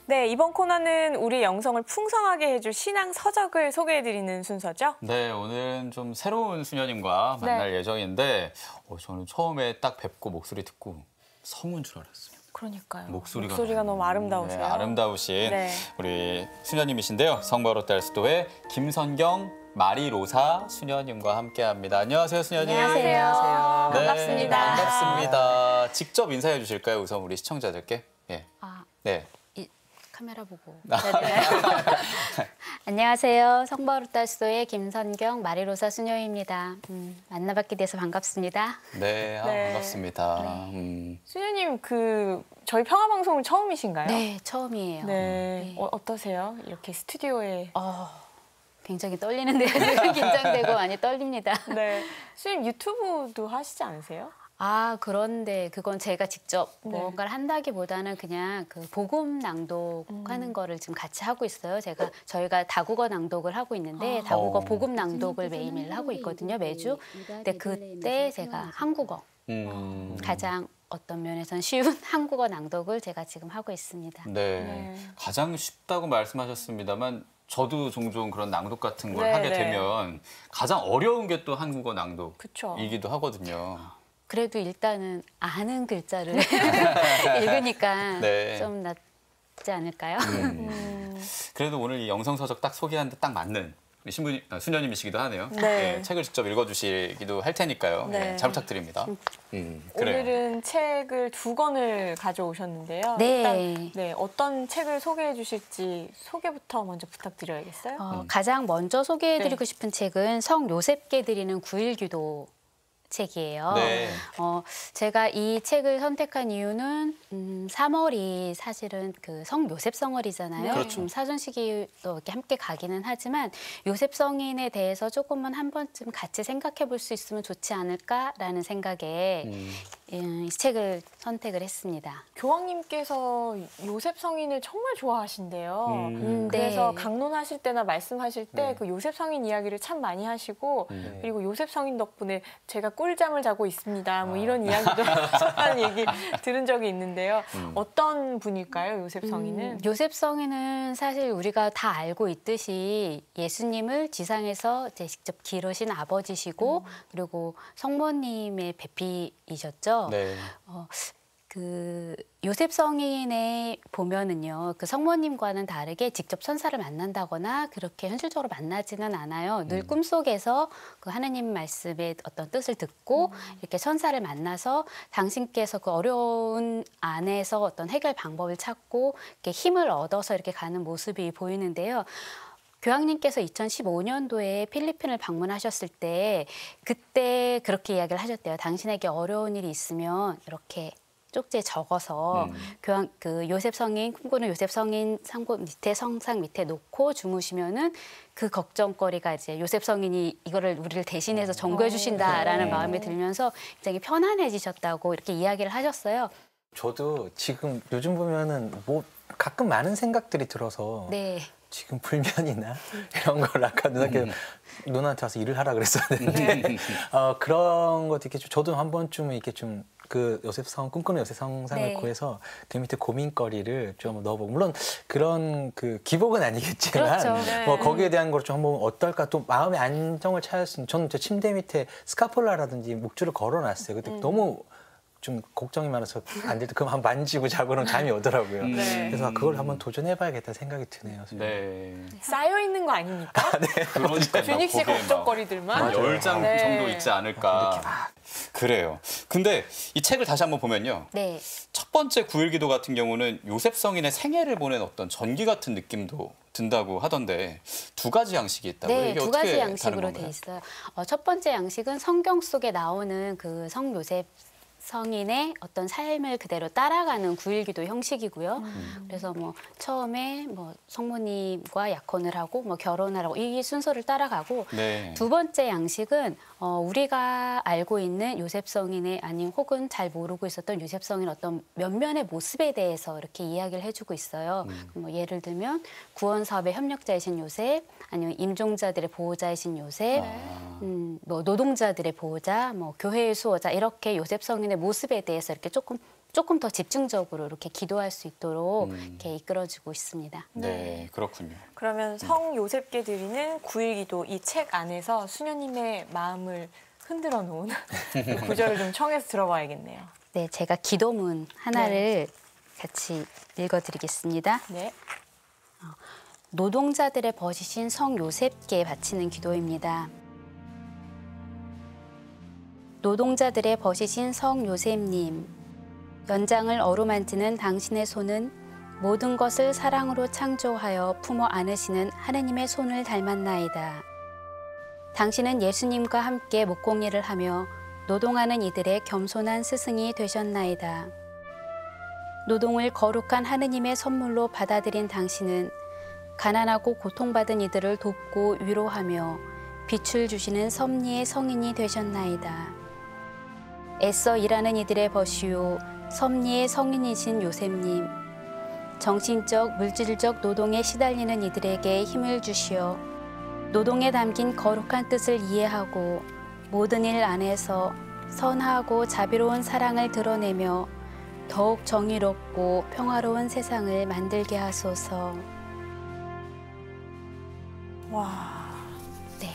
네, 이번 코너는 우리 영성을 풍성하게 해줄 신앙 서적을 소개해드리는 순서죠. 네, 오늘은 좀 새로운 수녀님과 만날 예정인데 저는 처음에 딱 뵙고 목소리 듣고 성운 줄 알았어요. 그러니까요. 목소리가 너무 아름다우세요. 네, 아름다우신 우리 수녀님이신데요. 성바로달스도의 김선경 마리로사 수녀님과 함께합니다. 안녕하세요, 수녀님. 안녕하세요. 네, 반갑습니다. 반갑습니다. 직접 인사해 주실까요, 우선 우리 시청자들께? 예. 네. 카메라 보고. 안녕하세요. 성바로달스도의 김선경 마리로사 수녀입니다. 만나뵙게 돼서 반갑습니다. 네, 반갑습니다. 수녀님, 저희 평화방송은 처음이신가요? 네, 처음이에요. 네. 어떠세요? 이렇게 스튜디오에. 굉장히 떨리는데요. 지금 긴장되고 많이 떨립니다. 네. 수녀님 유튜브도 하시지 않으세요? 그런데 그건 제가 직접 뭔가를 한다기보다는 그냥 그 복음 낭독하는 거를 지금 같이 하고 있어요. 저희가 다국어 낭독을 하고 있는데 다국어 복음 낭독을 매일매일 하고 있거든요, 매주. 근데 그때 제가 한국어 가장 어떤 면에서는 쉬운 한국어 낭독을 제가 지금 하고 있습니다. 네. 가장 쉽다고 말씀하셨습니다만 저도 종종 그런 낭독 같은 걸 하게 되면 가장 어려운 게 또 한국어 낭독이기도 하거든요. 그래도 일단은 아는 글자를 읽으니까 좀 낫지 않을까요? 그래도 오늘 이 영성서적 딱 소개하는데 딱 맞는 수녀님이시기도 하네요. 네. 책을 직접 읽어주시기도 할 테니까요. 잘 부탁드립니다. 오늘은 책을 2권을 가져오셨는데요. 네. 일단, 어떤 책을 소개해 주실지 소개부터 먼저 부탁드려야겠어요? 가장 먼저 소개해드리고 싶은 책은 성 요셉께 드리는 9.1기도 책이에요. 제가 이 책을 선택한 이유는 3월이 사실은 그 성 요셉 성월이잖아요. 그렇죠. 사순 시기도 이렇게 함께 가기는 하지만 요셉 성인에 대해서 조금은 한 번쯤 같이 생각해 볼 수 있으면 좋지 않을까라는 생각에 이 책을 선택을 했습니다. 교황님께서 요셉 성인을 정말 좋아하신대요. 그래서 강론하실 때나 말씀하실 때 그 요셉 성인 이야기를 참 많이 하시고 그리고 요셉 성인 덕분에 제가 꿀잠을 자고 있습니다. 뭐 이런 이야기도 하셨다는 얘기 들은 적이 있는데요. 어떤 분일까요, 요셉 성인은? 요셉 성인은 사실 우리가 다 알고 있듯이 예수님을 지상에서 이제 직접 기르신 아버지시고 그리고 성모님의 배필이셨죠. 그 요셉 성인에 보면은요, 그 성모님과는 다르게 직접 천사를 만난다거나 그렇게 현실적으로 만나지는 않아요. 늘 꿈속에서 그 하나님 말씀의 어떤 뜻을 듣고 이렇게 천사를 만나서 당신께서 그 어려운 안에서 어떤 해결 방법을 찾고 이렇게 힘을 얻어서 이렇게 가는 모습이 보이는데요. 교황님께서 2015년도에 필리핀을 방문하셨을 때 그때 그렇게 이야기를 하셨대요. 당신에게 어려운 일이 있으면 이렇게 쪽지에 적어서 요셉 성인 꿈꾸는 요셉 성인 상고 밑에 성상 밑에 놓고 주무시면은 그 걱정거리가 이제 요셉 성인이 이거를 우리를 대신해서 전구해 주신다라는 마음이 들면서 굉장히 편안해지셨다고 이렇게 이야기를 하셨어요. 저도 지금 요즘 보면은 뭐 가끔 많은 생각들이 들어서 지금 불면이나 이런 걸 아까 누나한테 와서 일을 하라 그랬었는데 그런 것도 이렇게 저도 한 번쯤은 이렇게 좀 그 꿈꾸는 요셉 성상을 구해서 그 밑에 고민거리를 좀 넣어보고 물론 그런 그 기복은 아니겠지만 뭐 거기에 대한 걸 좀 한번 어떨까 또 마음의 안정을 찾았으면 저는 제 침대 밑에 스카폴라라든지 목줄을 걸어놨어요. 근데 너무 좀 걱정이 많아서 안 될 때 그럼 한번 만지고 자고 그러면 잠이 오더라고요. 그래서 그걸 한번 도전해봐야겠다 생각이 드네요. 쌓여 있는 거 아닙니까? 그러니까 준익 씨 걱정거리들만 10장 정도 있지 않을까. 그래요. 근데 이 책을 다시 한번 보면요. 첫 번째 9.1기도 같은 경우는 요셉 성인의 생애를 보낸 어떤 전기 같은 느낌도 든다고 하던데 2가지 양식이 있다고요? 네, 이게 2가지 양식으로 돼 있어요. 첫 번째 양식은 성경 속에 나오는 그 성 요셉 성인의 어떤 삶을 그대로 따라가는 9.1기도 형식이고요. 그래서 뭐 처음에 뭐 성모님과 약혼을 하고 뭐 결혼을 하고 이 순서를 따라가고 2번째 양식은 우리가 알고 있는 요셉 성인의 아닌 혹은 잘 모르고 있었던 요셉 성인 어떤 면면의 모습에 대해서 이렇게 이야기를 해주고 있어요. 뭐 예를 들면 구원 사업의 협력자이신 요셉, 아니면 임종자들의 보호자이신 요셉, 뭐 노동자들의 보호자, 뭐 교회의 수호자 이렇게 요셉 성인의 모습에 대해서 이렇게 조금 조금 더 집중적으로 이렇게 기도할 수 있도록 이렇게 이끌어주고 있습니다. 네, 그렇군요. 그러면 성 요셉께 드리는 9일 기도 이 책 안에서 수녀님의 마음을 흔들어 놓은 구절을 좀 청해서 들어봐야겠네요. 네, 제가 기도문 하나를 같이 읽어드리겠습니다. 네. 노동자들의 벗이신 성 요셉께 바치는 기도입니다. 노동자들의 벗이신 성 요셉님, 연장을 어루만지는 당신의 손은 모든 것을 사랑으로 창조하여 품어 안으시는 하느님의 손을 닮았나이다. 당신은 예수님과 함께 목공일을 하며 노동하는 이들의 겸손한 스승이 되셨나이다. 노동을 거룩한 하느님의 선물로 받아들인 당신은 가난하고 고통받은 이들을 돕고 위로하며 빛을 주시는 섭리의 성인이 되셨나이다. 애써 일하는 이들의 벗이요 섭리의 성인이신 요셉님, 정신적, 물질적 노동에 시달리는 이들에게 힘을 주시어 노동에 담긴 거룩한 뜻을 이해하고 모든 일 안에서 선하고 자비로운 사랑을 드러내며 더욱 정의롭고 평화로운 세상을 만들게 하소서. 와, 네.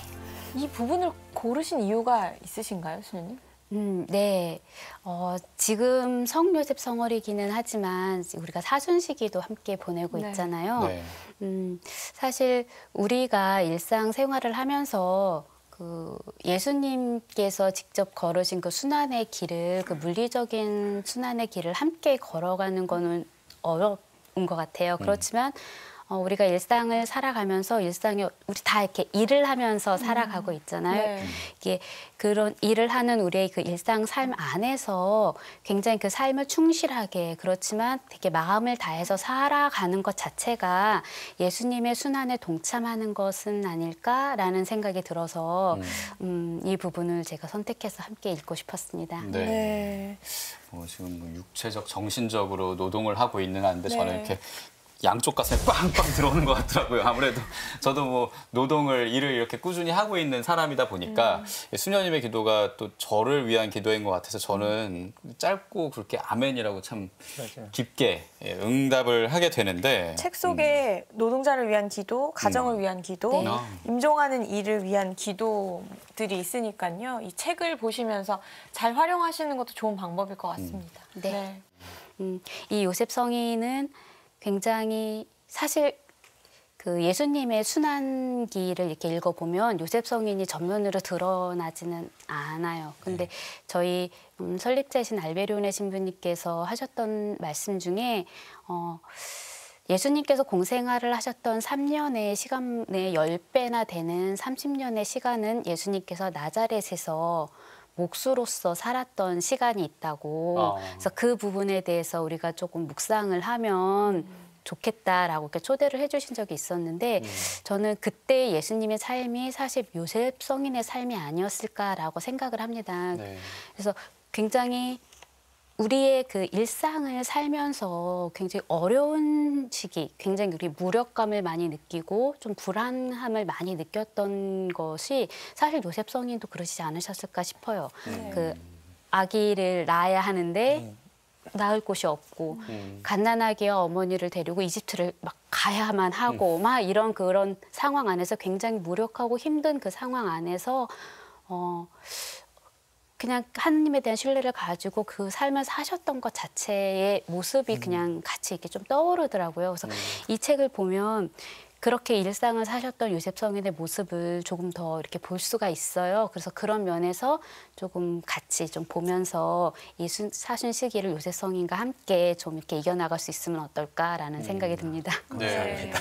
이 부분을 고르신 이유가 있으신가요, 수녀님? 네. 지금 성 요셉 성월이기는 하지만 우리가 사순시기도 함께 보내고 있잖아요. 네. 사실 우리가 일상생활을 하면서 그 예수님께서 직접 걸으신 그 순환의 길을, 그 물리적인 순환의 길을 함께 걸어가는 거는 어려운 것 같아요. 그렇지만 우리가 일상을 살아가면서 일상에 우리 다 이렇게 일을 하면서 살아가고 있잖아요. 네. 이게 그런 일을 하는 우리의 그 일상 삶 안에서 굉장히 그 삶을 충실하게 그렇지만 되게 마음을 다해서 살아가는 것 자체가 예수님의 순환에 동참하는 것은 아닐까라는 생각이 들어서 이 부분을 제가 선택해서 함께 읽고 싶었습니다. 네. 네. 지금 뭐 육체적, 정신적으로 노동을 하고 있는 한데 네. 저는 이렇게 양쪽 가슴에 빵빵 들어오는 것 같더라고요. 아무래도 저도 뭐 노동을, 일을 이렇게 꾸준히 하고 있는 사람이다 보니까 수녀님의 기도가 또 저를 위한 기도인 것 같아서 저는 짧고 그렇게 아멘이라고 참 깊게 응답을 하게 되는데 책 속에 노동자를 위한 기도, 가정을 위한 기도, 네. 임종하는 일을 위한 기도들이 있으니까요. 이 책을 보시면서 잘 활용하시는 것도 좋은 방법일 것 같습니다. 네. 이 요셉 성인은 굉장히 사실 그 예수님의 순환기를 이렇게 읽어보면 요셉 성인이 전면으로 드러나지는 않아요. 근데 저희 설립자이신 알베리온의 신부님께서 하셨던 말씀 중에 예수님께서 공생활을 하셨던 3년의 시간의 10배나 되는 30년의 시간은 예수님께서 나자렛에서 목수로서 살았던 시간이 있다고. 그래서 그 부분에 대해서 우리가 조금 묵상을 하면 좋겠다라고 이렇게 초대를 해주신 적이 있었는데 저는 그때 예수님의 삶이 사실 요셉 성인의 삶이 아니었을까라고 생각을 합니다. 네. 그래서 굉장히 우리의 그 일상을 살면서 굉장히 어려운 시기, 굉장히 우리 무력감을 많이 느끼고 좀 불안함을 많이 느꼈던 것이 사실 요셉 성인도 그러시지 않으셨을까 싶어요. 그 아기를 낳아야 하는데 낳을 곳이 없고 갓난아기와 어머니를 데리고 이집트를 막 가야만 하고 막 이런 그런 상황 안에서 굉장히 무력하고 힘든 그 상황 안에서 그냥 하느님에 대한 신뢰를 가지고 그 삶을 사셨던 것 자체의 모습이 그냥 같이 이렇게 좀 떠오르더라고요. 그래서 이 책을 보면 그렇게 일상을 사셨던 요셉 성인의 모습을 조금 더 이렇게 볼 수가 있어요. 그래서 그런 면에서 조금 같이 좀 보면서 이 사순 시기를 요셉 성인과 함께 좀 이렇게 이겨나갈 수 있으면 어떨까라는 생각이 듭니다. 네,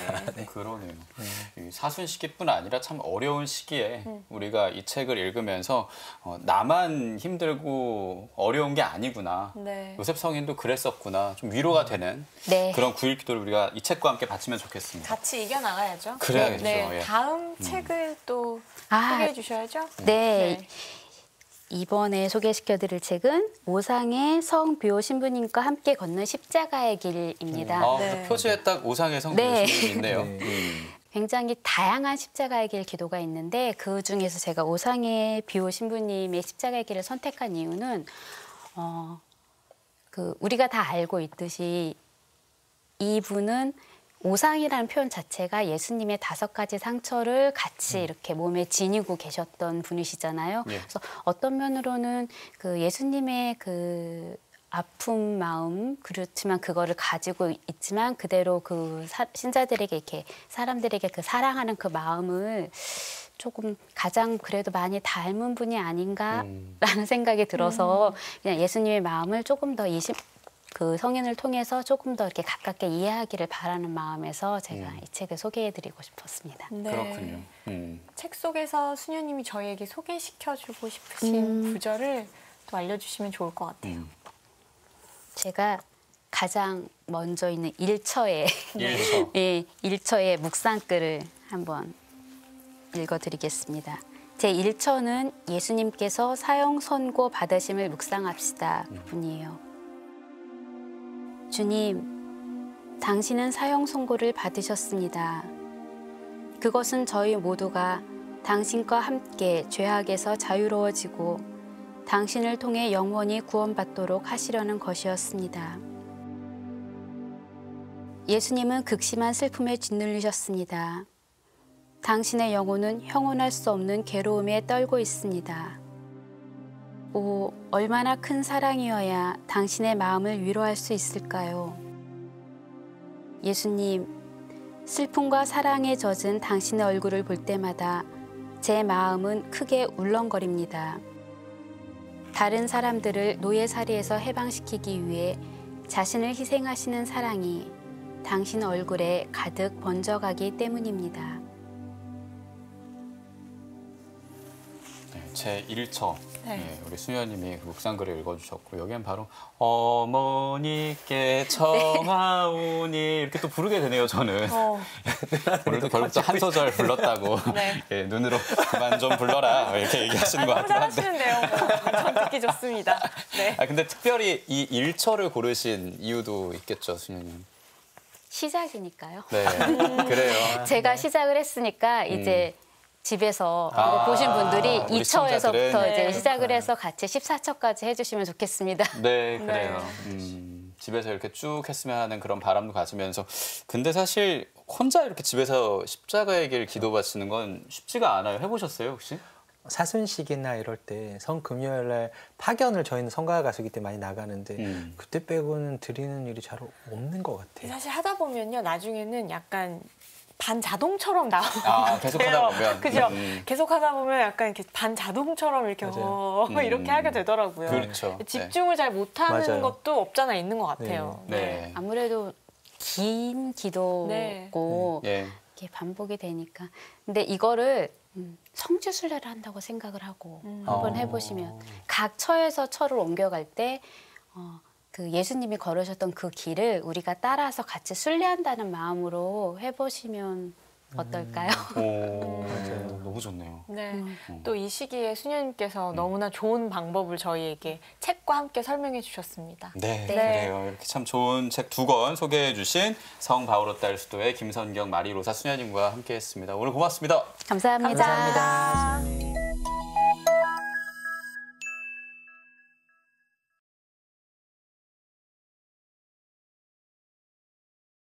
그러네요. 이 사순 시기뿐 아니라 참 어려운 시기에 우리가 이 책을 읽으면서 나만 힘들고 어려운 게 아니구나. 네. 요셉 성인도 그랬었구나. 좀 위로가 되는 네. 그런 9일 기도를 우리가 이 책과 함께 바치면 좋겠습니다. 같이 이겨나가야죠. 그래야겠죠. 네. 예. 다음 책을 또 소개해 주셔야죠. 네. 이번에 소개시켜드릴 책은 오상의 성비오 신부님과 함께 걷는 십자가의 길입니다. 네. 표지에 딱 오상의 성 네. 비오 있네요. 굉장히 다양한 십자가의 길 기도가 있는데 그 중에서 제가 오상의 비오 신부님의 십자가의 길을 선택한 이유는 우리가 다 알고 있듯이 이분은 오상이라는 표현 자체가 예수님의 5가지 상처를 같이 이렇게 몸에 지니고 계셨던 분이시잖아요. 예. 그래서 어떤 면으로는 그 예수님의 그 아픈 마음, 그렇지만 그거를 가지고 있지만 그대로 그 신자들에게 이렇게 사람들에게 그 사랑하는 그 마음을 조금 가장 그래도 많이 닮은 분이 아닌가라는 생각이 들어서 그냥 예수님의 마음을 조금 더 그 성인을 통해서 조금 더 이렇게 가깝게 이해하기를 바라는 마음에서 제가 이 책을 소개해드리고 싶었습니다. 네. 그렇군요. 책 속에서 수녀님이 저희에게 소개시켜주고 싶으신 구절을 또 알려주시면 좋을 것 같아요. 제가 가장 먼저 있는 1처의 예, 1처의 묵상글을 한번 읽어드리겠습니다. 제 1처는 예수님께서 사형 선고 받으심을 묵상합시다 분이에요. 주님, 당신은 사형 선고를 받으셨습니다. 그것은 저희 모두가 당신과 함께 죄악에서 자유로워지고 당신을 통해 영원히 구원받도록 하시려는 것이었습니다. 예수님은 극심한 슬픔에 짓눌리셨습니다. 당신의 영혼은 형언할 수 없는 괴로움에 떨고 있습니다. 오, 얼마나 큰 사랑이어야 당신의 마음을 위로할 수 있을까요? 예수님, 슬픔과 사랑에 젖은 당신의 얼굴을 볼 때마다 제 마음은 크게 울렁거립니다. 다른 사람들을 노예살이에서 해방시키기 위해 자신을 희생하시는 사랑이 당신 얼굴에 가득 번져가기 때문입니다. 제 1처 우리 수녀님이 그 묵상글을 읽어주셨고 여기엔 바로 어머니께 청하오니 이렇게 또 부르게 되네요. 저는 오늘도 결국 또 한 소절 불렀다고 예, 눈으로 그만 좀 불러라 이렇게 얘기하시는 것 같긴 한데 잘하시는데요. 전 듣기 좋습니다. 네. 근데 특별히 이 1처를 고르신 이유도 있겠죠, 수녀님? 시작이니까요. 네, 그래요. 제가 시작을 했으니까 이제 집에서 보신 분들이 2처에서부터 이제 시작을 해서 같이 14처까지 해주시면 좋겠습니다. 네, 그래요. 집에서 이렇게 쭉 했으면 하는 그런 바람도 가지면서 근데 사실 혼자 이렇게 집에서 십자가의 길 기도 바치는 건 쉽지가 않아요. 해보셨어요, 혹시? 사순식이나 이럴 때 성금요일날 파견을 저희는 성가가 가수기 때 많이 나가는데 그때 빼고는 드리는 일이 잘 없는 것 같아요. 사실 하다 보면요, 나중에는 약간 반자동처럼 나와요. 계속 하다 보면. 그죠? 계속 하다 보면 약간 이렇게 반자동처럼 이렇게 이렇게 하게 되더라고요. 그렇죠. 집중을 잘 못하는 맞아요. 것도 없잖아 있는 것 같아요. 네. 아무래도 긴 기도고 이렇게 반복이 되니까. 근데 이거를 성지순례를 한다고 생각을 하고 한번 해보시면 각 처에서 처를 옮겨갈 때 그 예수님이 걸으셨던 그 길을 우리가 따라서 같이 순례한다는 마음으로 해보시면 어떨까요? 맞아요. 너무 좋네요. 네. 또 이 시기에 수녀님께서 너무나 좋은 방법을 저희에게 책과 함께 설명해 주셨습니다. 네, 그래요. 이렇게 참 좋은 책 2권 소개해 주신 성 바오로 딸 수도의 김선경 마리로사 수녀님과 함께했습니다. 오늘 고맙습니다. 감사합니다. 감사합니다.